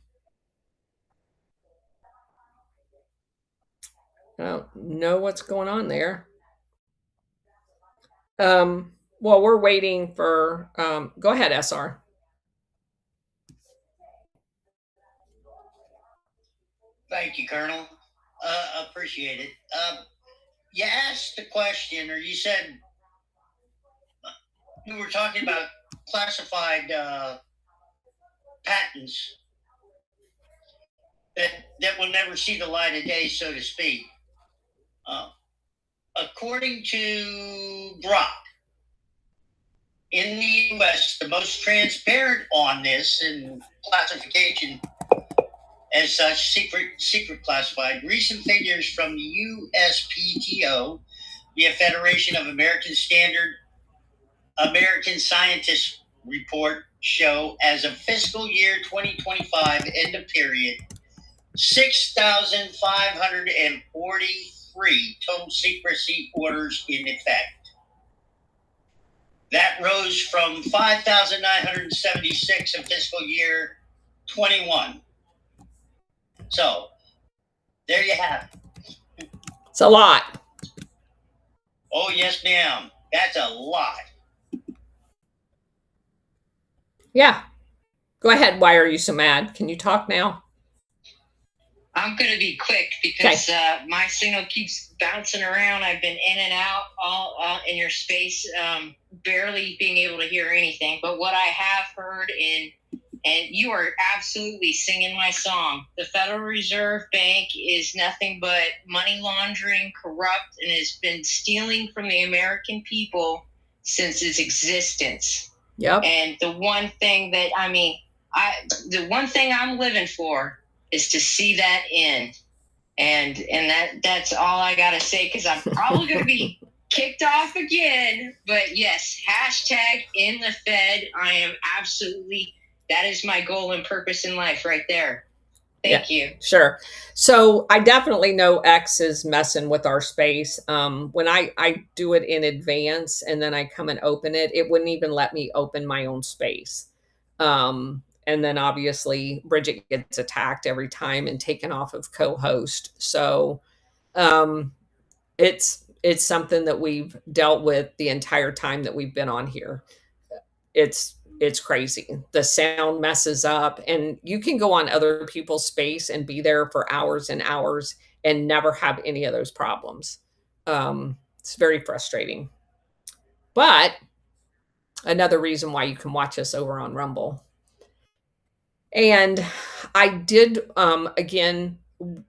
Speaker 1: I don't know what's going on there. Well, we're waiting for, go ahead, SR.
Speaker 2: Thank you, Colonel. Appreciate it. You asked the question, or you said you were talking about classified patents. that will never see the light of day, so to speak. According to Brock, in the U.S., the most transparent on this and classification as such, secret classified, recent figures from the USPTO, the Federation of American Scientists report show as of fiscal year 2025 end of period, 6,543 total secrecy orders in effect. That rose from 5,976 in fiscal year 21. So, there you have it.
Speaker 1: It's a lot.
Speaker 2: Oh, yes, ma'am. That's a lot.
Speaker 1: Yeah. Go ahead. Why are you so mad? Can you talk now?
Speaker 4: I'm going to be quick because my signal keeps bouncing around. I've been in and out all in your space, barely being able to hear anything. But what I have heard and you are absolutely singing my song. The Federal Reserve Bank is nothing but money laundering, corrupt, and has been stealing from the American people since its existence.
Speaker 1: Yep.
Speaker 4: And the one thing that, the one thing I'm living for is to see that end. And that's all I got to say, because I'm probably going to be kicked off again. But yes, hashtag in the Fed. I am absolutely, that is my goal and purpose in life right there. Thank you.
Speaker 1: Sure. So I definitely know X is messing with our space. When I do it in advance and then I come and open it, it wouldn't even let me open my own space. And then obviously Bridget gets attacked every time and taken off of co-host. So it's something that we've dealt with the entire time that we've been on here. It's crazy. The sound messes up, and you can go on other people's space and be there for hours and hours and never have any of those problems. It's very frustrating. But another reason why you can watch us over on Rumble. And I did, again,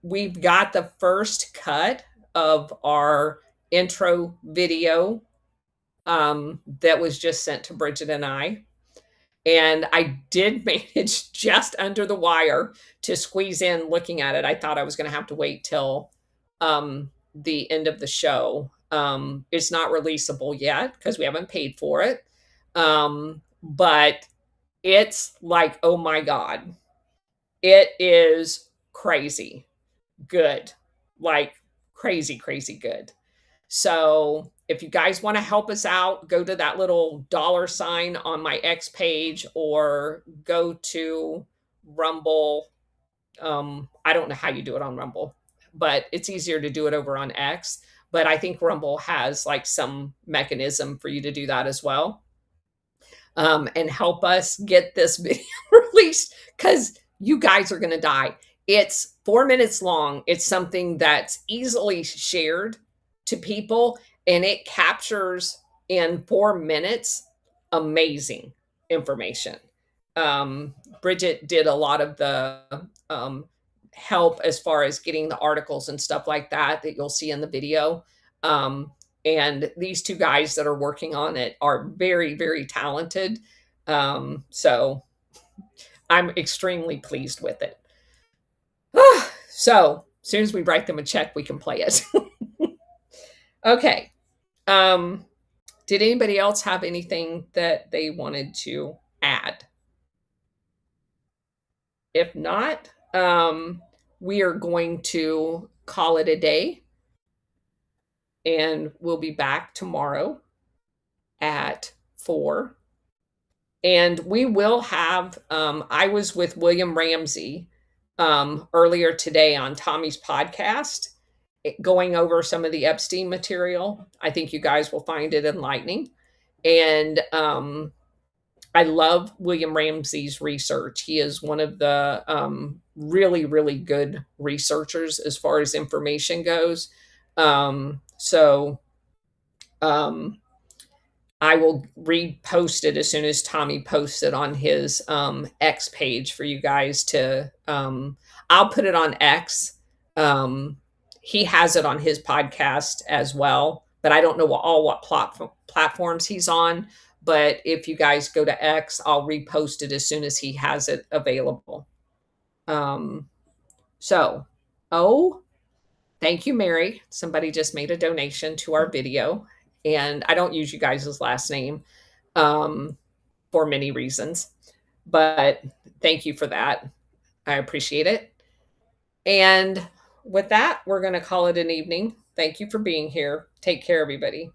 Speaker 1: we've got the first cut of our intro video that was just sent to Bridget and I. And I did manage just under the wire to squeeze in looking at it. I thought I was going to have to wait till the end of the show. It's not releasable yet because we haven't paid for it. But it's like, oh my God, it is crazy good, like crazy, crazy good. So if you guys want to help us out, go to that little $sign on my X page or go to Rumble. I don't know how you do it on Rumble, but it's easier to do it over on X. But I think Rumble has like some mechanism for you to do that as well. And help us get this video released, because you guys are going to die. It's 4 minutes long. It's something that's easily shared to people, and it captures in 4 minutes amazing information. Bridget did a lot of the help as far as getting the articles and stuff like that you'll see in the video. And these two guys that are working on it are very, very talented. So I'm extremely pleased with it. So as soon as we write them a check, we can play it. Okay. Did anybody else have anything that they wanted to add? If not, we are going to call it a day. And we'll be back tomorrow at 4. And we will have, I was with William Ramsey earlier today on Tommy's podcast, going over some of the Epstein material. I think you guys will find it enlightening. And I love William Ramsey's research. He is one of the really, really good researchers as far as information goes. I will repost it as soon as Tommy posts it on his X page for you guys to. I'll put it on X. Um, he has it on his podcast as well, but I don't know what platforms he's on. But if you guys go to X, I'll repost it as soon as he has it available. Um, so, oh, thank you, Mary. Somebody just made a donation to our video, and I don't use you guys' last name um, for many reasons, but thank you for that. I appreciate it. And with that, we're going to call it an evening. Thank you for being here. Take care, everybody.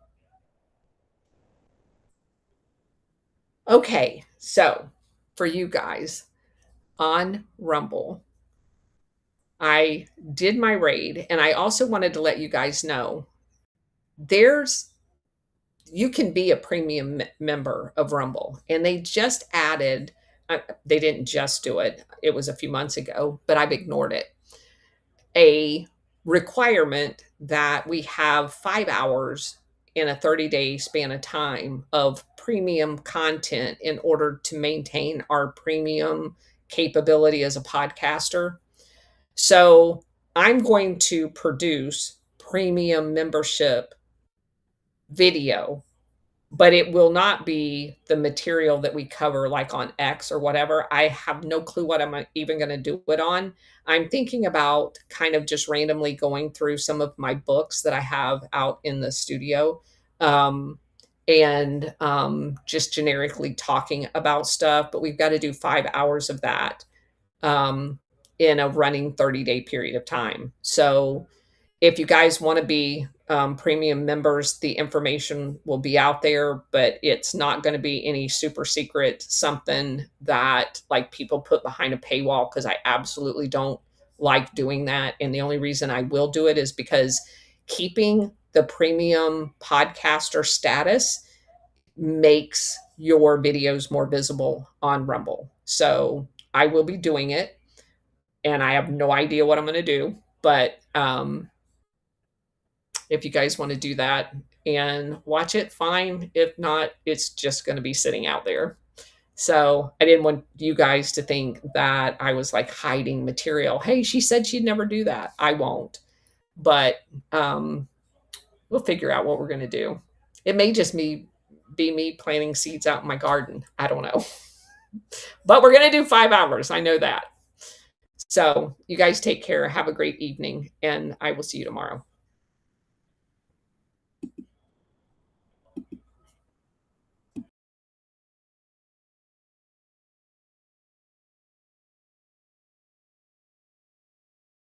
Speaker 1: Okay, so for you guys on Rumble, I did my raid, and I also wanted to let you guys know you can be a premium member of Rumble, and they just added. They didn't just do it; it was a few months ago, but I've ignored it. A requirement that we have 5 hours in a 30-day span of time of premium content in order to maintain our premium capability as a podcaster. So I'm going to produce premium membership video, but it will not be the material that we cover like on X or whatever. I have no clue what I'm even going to do it on. I'm thinking about kind of just randomly going through some of my books that I have out in the studio, and just generically talking about stuff. But we've got to do 5 hours of that um, in a running 30-day period of time. So if you guys want to be premium members, the information will be out there, but it's not going to be any super secret something that like people put behind a paywall, because I absolutely don't like doing that. And the only reason I will do it is because keeping the premium podcaster status makes your videos more visible on Rumble. So I will be doing it, and I have no idea what I'm going to do, but if you guys want to do that and watch it, fine. If not, it's just going to be sitting out there. So I didn't want you guys to think that I was like hiding material. Hey, she said she'd never do that. I won't. But we'll figure out what we're going to do. It may just be me planting seeds out in my garden. I don't know. But we're going to do 5 hours. I know that. So you guys take care. Have a great evening, and I will see you tomorrow.